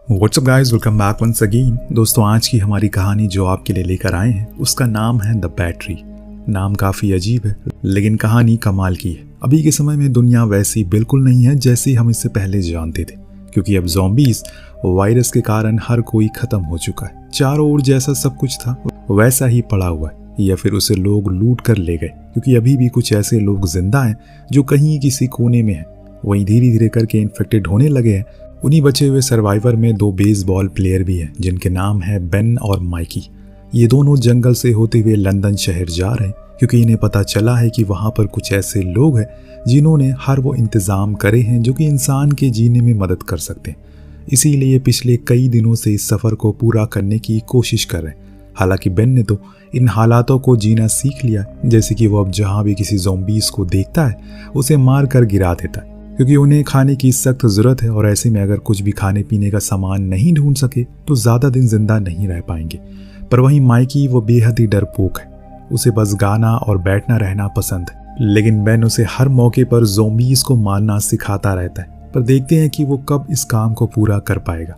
WhatsApp guys, welcome back once again. दोस्तों, आज की हमारी कहानी जो आपके लिए लेकर आए हैं उसका नाम है द बैटरी। नाम काफ़ी अजीब है लेकिन कहानी कमाल की है। अभी के समय में दुनिया वैसी बिल्कुल नहीं है जैसी हम इससे पहले जानते थे, क्योंकि अब ज़ॉम्बीज़ वायरस के कारण हर कोई ख़त्म हो चुका है। चारों ओर जैसा सब कुछ था वैसा ही पड़ा हुआ है, या फिर उसे लोग लूट कर ले गए, क्योंकि अभी भी कुछ ऐसे लोग जिंदा हैं जो कहीं किसी कोने में हैं। वहीं धीरे धीरे करके इन्फेक्टेड होने लगे हैं। उन्हीं बचे हुए सर्वाइवर में दो बेसबॉल प्लेयर भी हैं जिनके नाम है बेन और माइकी। ये दोनों जंगल से होते हुए लंदन शहर जा रहे हैं, क्योंकि इन्हें पता चला है कि वहाँ पर कुछ ऐसे लोग हैं जिन्होंने हर वो इंतज़ाम करे हैं जो कि इंसान के जीने में मदद कर सकते हैं। इसीलिए पिछले कई दिनों से इस सफ़र को पूरा करने की कोशिश कर रहे हैं। हालांकि बेन ने तो इन हालातों को जीना सीख लिया, जैसे कि वो अब जहाँ भी किसी ज़ॉम्बीज़ को देखता है उसे मार कर गिरा देता है, क्योंकि उन्हें खाने की सख्त ज़रूरत है और ऐसे में अगर कुछ भी खाने पीने का सामान नहीं ढूंढ सके तो ज़्यादा दिन जिंदा नहीं रह पाएंगे। पर वहीं माइकी वो बेहद ही डरपोक है, उसे बस गाना और बैठना रहना पसंद है। लेकिन बेन उसे हर मौके पर ज़ॉम्बीज़ को मारना सिखाता रहता है। पर देखते हैं कि वो कब इस काम को पूरा कर पाएगा।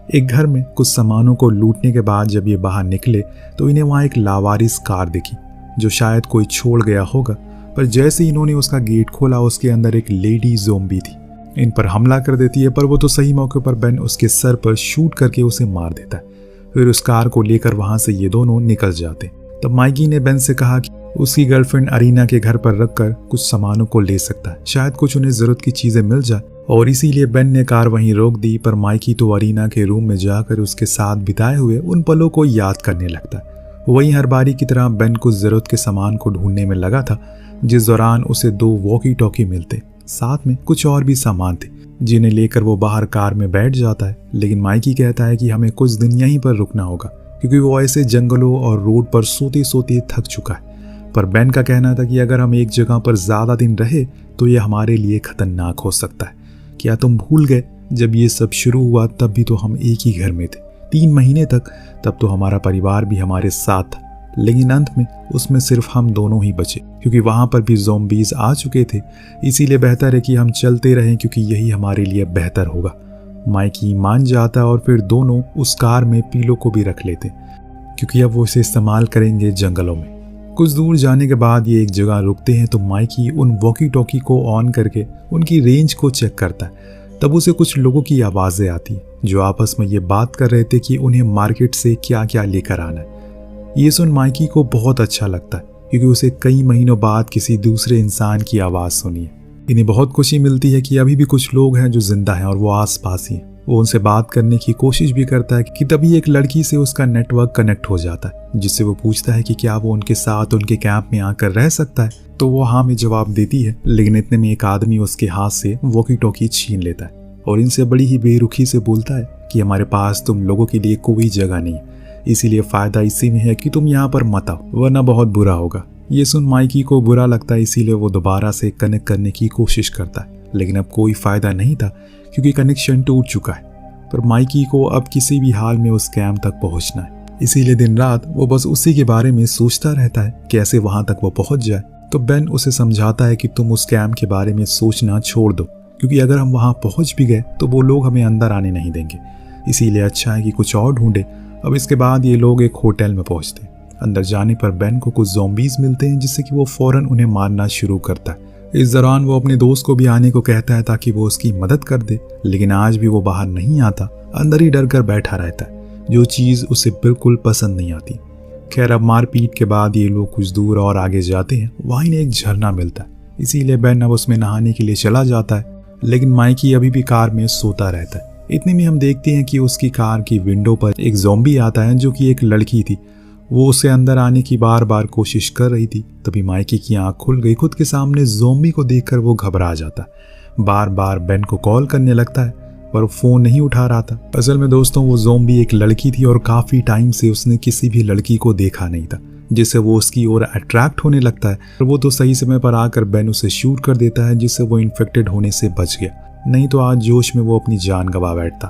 एक घर में कुछ सामानों को लूटने के बाद जब ये बाहर निकले तो इन्हें वहाँ एक लावारिस कार दिखी जो शायद कोई छोड़ गया होगा। पर जैसे इन्होंने उसका गेट खोला उसके अंदर एक लेडी ज़ॉम्बी थी, इन पर हमला कर देती है। पर वो तो सही मौके पर बेन उसके सर पर शूट करके उसे मार देता है। फिर उस कार को लेकर वहाँ से ये दोनों निकल जाते। तब माइकी ने बेन से कहा कि उसकी गर्लफ्रेंड अरीना के घर पर रखकर कुछ सामानों को ले सकता है, शायद कुछ उन्हें ज़रूरत की चीज़ें मिल जाए। और इसीलिए बेन ने कार वहीं रोक दी। पर माइकी तो अरीना के रूम में जाकर उसके साथ बिताए हुए उन पलों को याद करने लगता है। वहीं हर बारी की तरह बेन कुछ ज़रूरत के सामान को ढूंढने में लगा था, जिस दौरान उसे दो वॉकी टॉकी मिलते। साथ में कुछ और भी सामान थे जिन्हें लेकर वो बाहर कार में बैठ जाता है। लेकिन माइकी कहता है कि हमें कुछ दिन यहीं पर रुकना होगा, क्योंकि वो ऐसे जंगलों और रोड पर सोते सोते थक चुका है। पर बेन का कहना था कि अगर हम एक जगह पर ज़्यादा दिन रहे तो ये हमारे लिए खतरनाक हो सकता है। क्या तुम भूल गए जब ये सब शुरू हुआ तब भी तो हम एक ही घर में थे 3 महीने तक, तब तो हमारा परिवार भी हमारे साथ था। लेकिन अंत में उसमें सिर्फ हम दोनों ही बचे, क्योंकि वहाँ पर भी ज़ॉम्बीज़ आ चुके थे। इसीलिए बेहतर है कि हम चलते रहें, क्योंकि यही हमारे लिए बेहतर होगा। माइकी मान जाता और फिर दोनों उस कार में पीलो को भी रख लेते, क्योंकि अब वो इसे इस्तेमाल करेंगे जंगलों में। कुछ दूर जाने के बाद ये एक जगह रुकते हैं तो माइकी उन वॉकी टॉकी को ऑन करके उनकी रेंज को चेक करता है। तब उसे कुछ लोगों की आवाज़ें आती हैं जो आपस में ये बात कर रहे थे कि उन्हें मार्केट से क्या क्या लेकर आना है। ये सुन माइकी को बहुत अच्छा लगता है, क्योंकि उसे कई महीनों बाद किसी दूसरे इंसान की आवाज़ सुनी है। इन्हें बहुत खुशी मिलती है कि अभी भी कुछ लोग हैं जो जिंदा हैं और वो आसपास ही हैं। वो उनसे बात करने की कोशिश भी करता है कि तभी एक लड़की से उसका नेटवर्क कनेक्ट हो जाता है, जिससे वो पूछता है कि क्या वो उनके साथ उनके कैंप में आकर रह सकता है। तो वो हाँ में जवाब देती है। लेकिन इतने में एक आदमी उसके हाथ से वॉकी टॉकी छीन लेता है और इनसे बड़ी ही बेरुखी से बोलता है कि हमारे पास तुम लोगों के लिए कोई जगह नहीं है, इसीलिए फ़ायदा इसी में है कि तुम यहाँ पर मत आओ, वरना बहुत बुरा होगा। ये सुन माइकी को बुरा लगता है, इसीलिए वो दोबारा से कनेक्ट करने की कोशिश करता है। लेकिन अब कोई फ़ायदा नहीं था, क्योंकि कनेक्शन टूट चुका है। पर माइकी को अब किसी भी हाल में उस कैंप तक पहुँचना है, इसीलिए दिन रात वो बस उसी के बारे में सोचता रहता है, कैसे वहाँ तक वो पहुँच जाए। तो बेन उसे समझाता है कि तुम उस कैंप के बारे में सोचना छोड़ दो, क्योंकि अगर हम वहाँ पहुँच भी गए तो वो लोग हमें अंदर आने नहीं देंगे। इसीलिए अच्छा है कि कुछ और ढूंढे। अब इसके बाद ये लोग एक होटल में पहुँचते हैं। अंदर जाने पर बेन को कुछ ज़ॉम्बीज़ मिलते हैं, जिससे कि वो फ़ौरन उन्हें मारना शुरू करता है। इस दौरान वो अपने दोस्त को भी आने को कहता है ताकि वो उसकी मदद कर दे, लेकिन आज भी वो बाहर नहीं आता, अंदर ही डर कर बैठा रहता है, जो चीज़ उसे बिल्कुल पसंद नहीं आती। खैर, अब मारपीट के बाद ये लोग कुछ दूर और आगे जाते हैं। वहीं एक झरना मिलता है, इसीलिए बेन अब उसमें नहाने के लिए चला जाता है। लेकिन माइकी अभी भी कार में सोता रहता है। इतने में हम देखते हैं कि उसकी कार की विंडो पर एक ज़ॉम्बी आता है, जो कि एक लड़की थी। वो उसे अंदर आने की बार बार कोशिश कर रही थी। तभी माइकी की आंख खुल गई। खुद के सामने ज़ॉम्बी को देखकर वो घबरा जाता, बार बार बेन को कॉल करने लगता है, पर फ़ोन नहीं उठा रहा था। असल में दोस्तों, वो ज़ॉम्बी एक लड़की थी और काफ़ी टाइम से उसने किसी भी लड़की को देखा नहीं था, जिससे वो उसकी ओर अट्रैक्ट होने लगता है। और वो तो सही समय पर आकर बेन उसे शूट कर देता है, जिससे वो इन्फेक्टेड होने से बच गया, नहीं तो आज जोश में वो अपनी जान गंवा बैठता।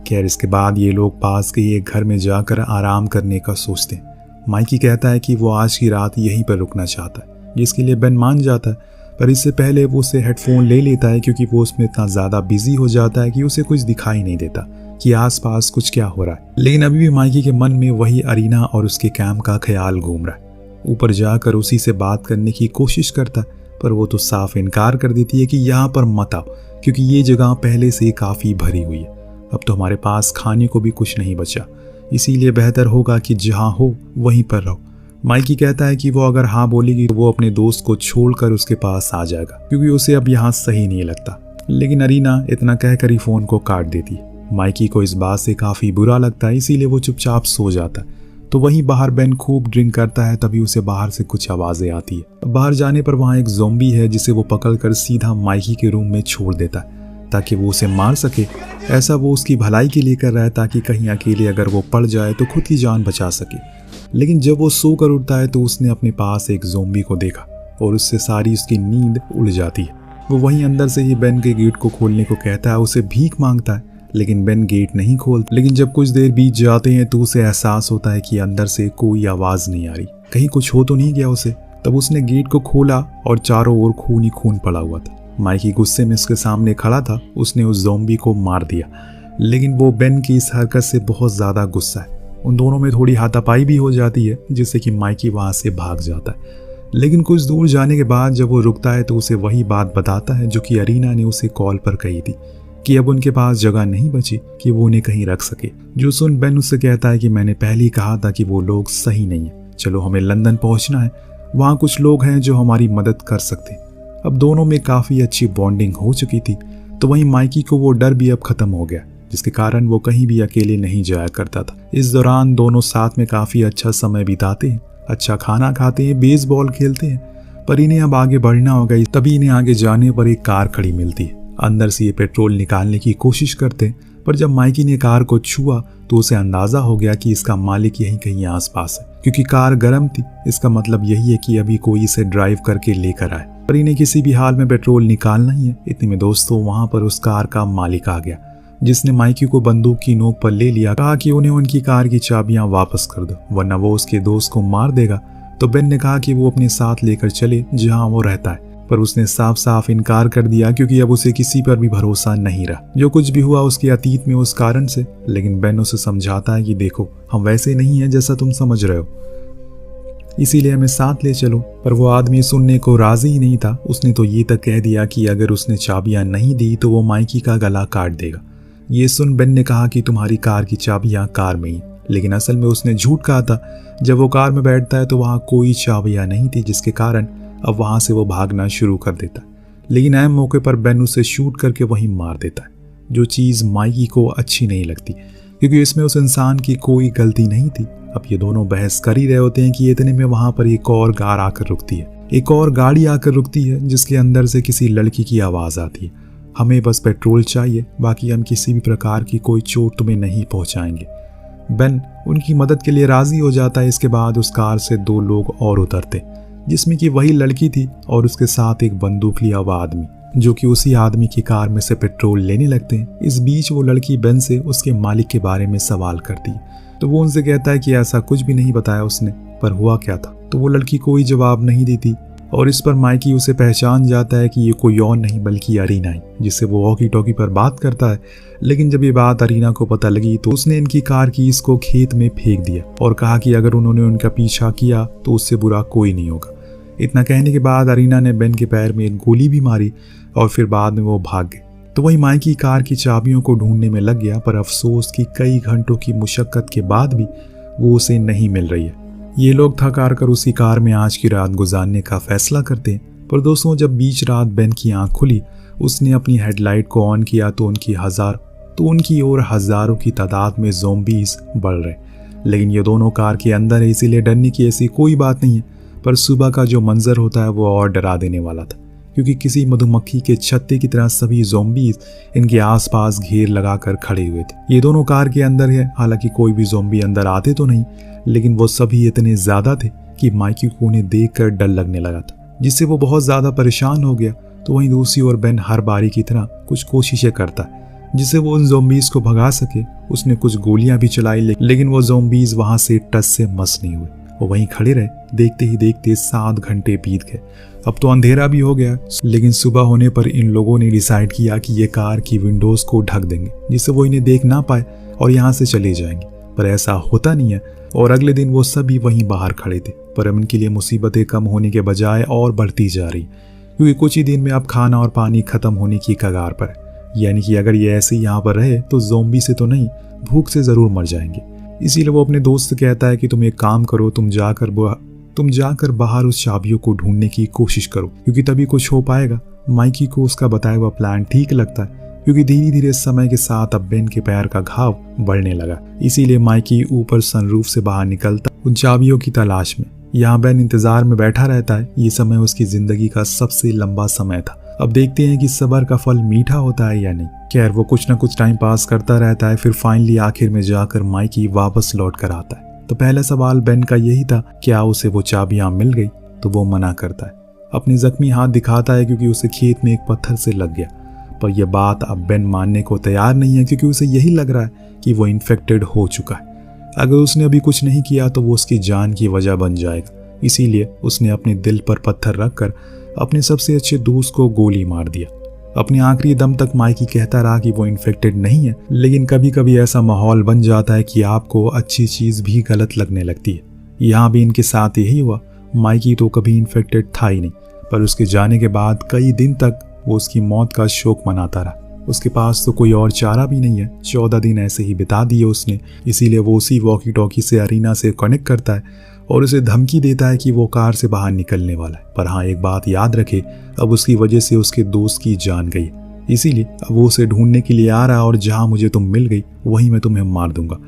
खैर, इसके बाद ये लोग पास के एक घर में जाकर आराम करने का सोचते हैं। माइकी कहता है कि वो आज की रात यहीं पर रुकना चाहता है, जिसके लिए बेन मान जाता है। पर इससे पहले वो उसे हेडफोन ले लेता है, क्योंकि वो उसमें इतना ज़्यादा बिजी हो जाता है कि उसे कुछ दिखाई नहीं देता, कि आसपास कुछ क्या हो रहा है, लेकिन अभी भी माइकी के मन में वही अरीना और उसके कैंप का ख्याल घूम रहा है। ऊपर जाकर उसी से बात करने की कोशिश करता है, पर वो तो साफ इनकार कर देती है कि यहाँ पर मत आओ, क्योंकि ये जगह पहले से काफ़ी भरी हुई है। अब तो हमारे पास खाने को भी कुछ नहीं बचा, इसीलिए बेहतर होगा कि जहाँ हो वहीं पर रहो। माइकी कहता है कि वो अगर हाँ बोलेगी तो वो अपने दोस्त को छोड़कर उसके पास आ जाएगा, क्योंकि उसे अब यहाँ सही नहीं लगता। लेकिन अरीना इतना कहकर ही फ़ोन को काट देती है। माइकी को इस बात से काफ़ी बुरा लगता है, इसीलिए वो चुपचाप सो जाता है। तो वहीं बाहर बेन खूब ड्रिंक करता है, तभी उसे बाहर से कुछ आवाज़ें आती है। बाहर जाने पर वहाँ एक ज़ॉम्बी है जिसे वो पकड़कर सीधा माइकी के रूम में छोड़ देता है ताकि वो उसे मार सके। ऐसा वो उसकी भलाई के लिए कर रहा है ताकि कहीं अकेले अगर वो पड़ जाए तो खुद की जान बचा सके। लेकिन जब वो सोकर उठता है तो उसने अपने पास एक ज़ॉम्बी को देखा और उससे सारी उसकी नींद उड़ जाती है। वो वहीं अंदर से ही बेन के गेट को खोलने को कहता है, उसे भीख मांगता है, लेकिन बेन गेट नहीं खोलता। लेकिन जब कुछ देर बीत जाते हैं तो उसे एहसास होता है कि अंदर से कोई आवाज़ नहीं आ रही, कहीं कुछ हो तो नहीं गया उसे। तब उसने गेट को खोला और चारों ओर खून ही खून पड़ा हुआ था। माइकी गुस्से में उसके सामने खड़ा था, उसने उस ज़ॉम्बी को मार दिया, लेकिन वो बेन की इस हरकत से बहुत ज़्यादा गुस्सा है। उन दोनों में थोड़ी हाथापाई भी हो जाती है, जिससे कि माइकी वहाँ से भाग जाता है। लेकिन कुछ दूर जाने के बाद जब वो रुकता है तो उसे वही बात बताता है जो कि अरीना ने उसे कॉल पर कही थी, कि अब उनके पास जगह नहीं बची कि वो उन्हें कहीं रख सके। जो सुन बेन उससे कहता है कि मैंने पहले ही कहा था कि वो लोग सही नहीं है, चलो हमें लंदन पहुंचना है, वहाँ कुछ लोग हैं जो हमारी मदद कर सकते हैं। अब दोनों में काफ़ी अच्छी बॉन्डिंग हो चुकी थी, तो वहीं माइकी को वो डर भी अब ख़त्म हो गया, जिसके कारण वो कहीं भी अकेले नहीं जाया करता था। इस दौरान दोनों साथ में काफ़ी अच्छा समय बिताते हैं, अच्छा खाना खाते हैं, बेसबॉल खेलते हैं। पर इन्हें अब आगे बढ़ना होगा, तभी इन्हें आगे जाने पर एक कार खड़ी मिलती है। अंदर से ये पेट्रोल निकालने की कोशिश करते हैं, पर जब माइकी ने कार को छुआ तो उसे अंदाज़ा हो गया कि इसका मालिक यहीं कहीं आसपास है, क्योंकि कार गर्म थी। इसका मतलब यही है कि अभी कोई इसे ड्राइव करके लेकर आए, पर इन्हें किसी भी हाल में पेट्रोल निकालना ही है। इतने में दोस्तों वहाँ पर उस कार का मालिक आ गया, जिसने माइकी को बंदूक की नोक पर ले लिया, कहा कि उन्हें उनकी कार की चाबियां वापस कर दो वरना वो उसके दोस्त को मार देगा। तो बेन ने कहा कि वो अपने साथ लेकर चले जहां वो रहता है, पर उसने साफ साफ इनकार कर दिया, क्योंकि अब उसे किसी पर भी भरोसा नहीं रहा। जो कुछ भी हुआ उसके अतीत में उस कारण से। लेकिन बेन उसे समझाता है कि देखो हम वैसे नहीं हैं जैसा तुम समझ रहे हो, इसीलिए हमें साथ ले चलो। पर वो आदमी सुनने को राजी ही नहीं था। उसने तो ये तक कह दिया कि अगर उसने चाबियां नहीं दी तो वो माइकी का गला काट देगा। ये सुन बेन ने कहा कि तुम्हारी कार की चाबियां कार में ही, लेकिन असल में उसने झूठ कहा था। जब वो कार में बैठता है तो वहाँ कोई चाबियां नहीं थी, जिसके कारण अब वहाँ से वो भागना शुरू कर देता है। लेकिन अहम मौके पर बेन उसे शूट करके वहीं मार देता है, जो चीज़ माइकी को अच्छी नहीं लगती, क्योंकि इसमें उस इंसान की कोई गलती नहीं थी। अब ये दोनों बहस कर ही रहे होते हैं कि इतने में वहाँ पर एक और कार आकर रुकती है, एक और गाड़ी आकर रुकती है, जिसके अंदर से किसी लड़की की आवाज़ आती है, हमें बस पेट्रोल चाहिए, बाकी हम किसी भी प्रकार की कोई चोट तुम्हें नहीं पहुँचाएंगे। बेन उनकी मदद के लिए राज़ी हो जाता है। इसके बाद उस कार से 2 लोग और उतरते, जिसमें कि वही लड़की थी और उसके साथ एक बंदूक लिया हुआ आदमी, जो कि उसी आदमी की कार में से पेट्रोल लेने लगते हैं। इस बीच वो लड़की बेन से उसके मालिक के बारे में सवाल करती है, तो वो उनसे कहता है कि ऐसा कुछ भी नहीं बताया उसने, पर हुआ क्या था। तो वो लड़की कोई जवाब नहीं देती और इस पर माइकी उसे पहचान जाता है कि ये कोई और नहीं बल्कि अरीना है, जिससे वो वॉकी टॉकी पर बात करता है। लेकिन जब ये बात अरीना को पता लगी तो उसने इनकी कार की इसको खेत में फेंक दिया और कहा कि अगर उन्होंने उनका पीछा किया तो उससे बुरा कोई नहीं होगा। इतना कहने के बाद अरीना ने बेन के पैर में एक गोली भी मारी और फिर बाद में वो भाग गए। तो वही माइकी कार की चाबियों को ढूंढने में लग गया, पर अफसोस कि कई घंटों की मुशक्कत के बाद भी वो उसे नहीं मिल रही है। ये लोग थक हार कर उसी कार में आज की रात गुजारने का फैसला करते हैं। पर दोस्तों जब बीच रात बेन की आंख खुली, उसने अपनी हेडलाइट को ऑन किया तो उनकी ओर हजारों की तादाद में ज़ॉम्बीज बढ़ रहे। लेकिन ये दोनों कार के अंदर है, इसीलिए डरने की ऐसी कोई बात नहीं है। पर सुबह का जो मंजर होता है वो और डरा देने वाला था, क्योंकि किसी मधुमक्खी के छत्ते की तरह सभी ज़ॉम्बीज इनके आसपास घेर लगाकर खड़े हुए थे। ये दोनों कार के अंदर है, हालांकि कोई भी ज़ॉम्बी अंदर आते तो नहीं, लेकिन वो सभी इतने ज़्यादा थे कि माइकी को उन्हें देखकर डर लगने लगा था, जिससे वो बहुत ज़्यादा परेशान हो गया। तो वहीं दूसरी ओर बेन हर बारी की तरह कुछ कोशिशें करता है जिससे वो उन ज़ॉम्बीज को भगा सके। उसने कुछ गोलियां भी चलाई, लेकिन वो ज़ॉम्बीज वहां से टस से मस नहीं हुए वो वहीं खड़े रहे। देखते ही देखते 7 घंटे बीत गए। अब तो अंधेरा भी हो गया, लेकिन सुबह होने पर इन लोगों ने डिसाइड किया कि ये कार की विंडोज को ढक देंगे जिससे वो इन्हें देख ना पाए और यहाँ से चले जाएंगे। पर ऐसा होता नहीं है और अगले दिन वो सभी वहीं बाहर खड़े थे। पर अब इनके लिए मुसीबतें कम होने के बजाय और बढ़ती जा रही, क्योंकि कुछ ही दिन में अब खाना और पानी खत्म होने की कगार पर है। यानी कि अगर ये ऐसे ही यहाँ पर रहे तो ज़ोंबी से तो नहीं, भूख से ज़रूर मर जाएंगे। इसीलिए वो अपने दोस्त से कहता है कि तुम एक काम करो, तुम जाकर बाहर उस चाबियों को ढूंढने की कोशिश करो, क्योंकि तभी कुछ हो पाएगा। माइकी को उसका बताया हुआ प्लान ठीक लगता है, क्योंकि धीरे धीरे समय के साथ अब बेन के पैर का घाव बढ़ने लगा। इसीलिए माइकी ऊपर सनरूफ से बाहर निकलता उन चाबियों की तलाश में। यहाँ बेन इंतजार में बैठा रहता है। ये समय उसकी जिंदगी का सबसे लंबा समय था। अब देखते हैं कि सब्र का फल मीठा होता है या नहीं। खैर वो कुछ ना कुछ टाइम पास करता रहता है। फिर फाइनली आखिर में जाकर माइकी वापस लौट कर आता है। तो पहला सवाल बेन का यही था, क्या उसे वो चाबियां मिल गई? तो वो मना करता है, अपने जख्मी हाथ दिखाता है क्योंकि उसे खेत में एक पत्थर से लग गया। पर यह बात अब बेन मानने को तैयार नहीं है, क्योंकि उसे यही लग रहा है कि वो इन्फेक्टेड हो चुका है। अगर उसने अभी कुछ नहीं किया तो वो उसकी जान की वजह बन जाएगा। इसीलिए उसने अपने दिल पर पत्थर रखकर अपने सबसे अच्छे दोस्त को गोली मार दिया। अपने आखिरी दम तक माइकी कहता रहा कि वो इन्फेक्टेड नहीं है, लेकिन कभी कभी ऐसा माहौल बन जाता है कि आपको अच्छी चीज़ भी गलत लगने लगती है। यहाँ भी इनके साथ यही हुआ। माइकी तो कभी इन्फेक्टेड था ही नहीं, पर उसके जाने के बाद कई दिन तक वो उसकी मौत का शोक मनाता रहा। उसके पास तो कोई और चारा भी नहीं है। 14 दिन ऐसे ही बिता दिए उसने। इसीलिए वो उसी वॉकी टॉकी से अरीना से कनेक्ट करता है और उसे धमकी देता है कि वो कार से बाहर निकलने वाला है। पर हाँ, एक बात याद रखे, अब उसकी वजह से उसके दोस्त की जान गई, इसीलिए अब वो उसे ढूंढने के लिए आ रहा है और जहाँ मुझे तुम मिल गई वहीं मैं तुम्हें मार दूंगा।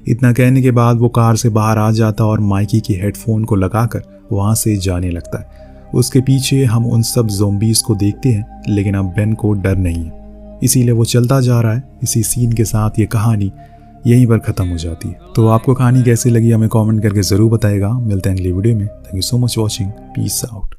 इतना कहने के बाद वो कार से बाहर आ जाता और माइकी के हेडफोन को लगाकर वहाँ से जाने लगता है। उसके पीछे हम उन सब ज़ोंबीज़ को देखते हैं, लेकिन अब बेन को डर नहीं है, इसीलिए वो चलता जा रहा है। इसी सीन के साथ ये कहानी यहीं पर ख़त्म हो जाती है। तो आपको कहानी कैसी लगी हमें कमेंट करके ज़रूर बताइएगा। मिलते हैं अगली वीडियो में। Thank you so much watching. Peace out.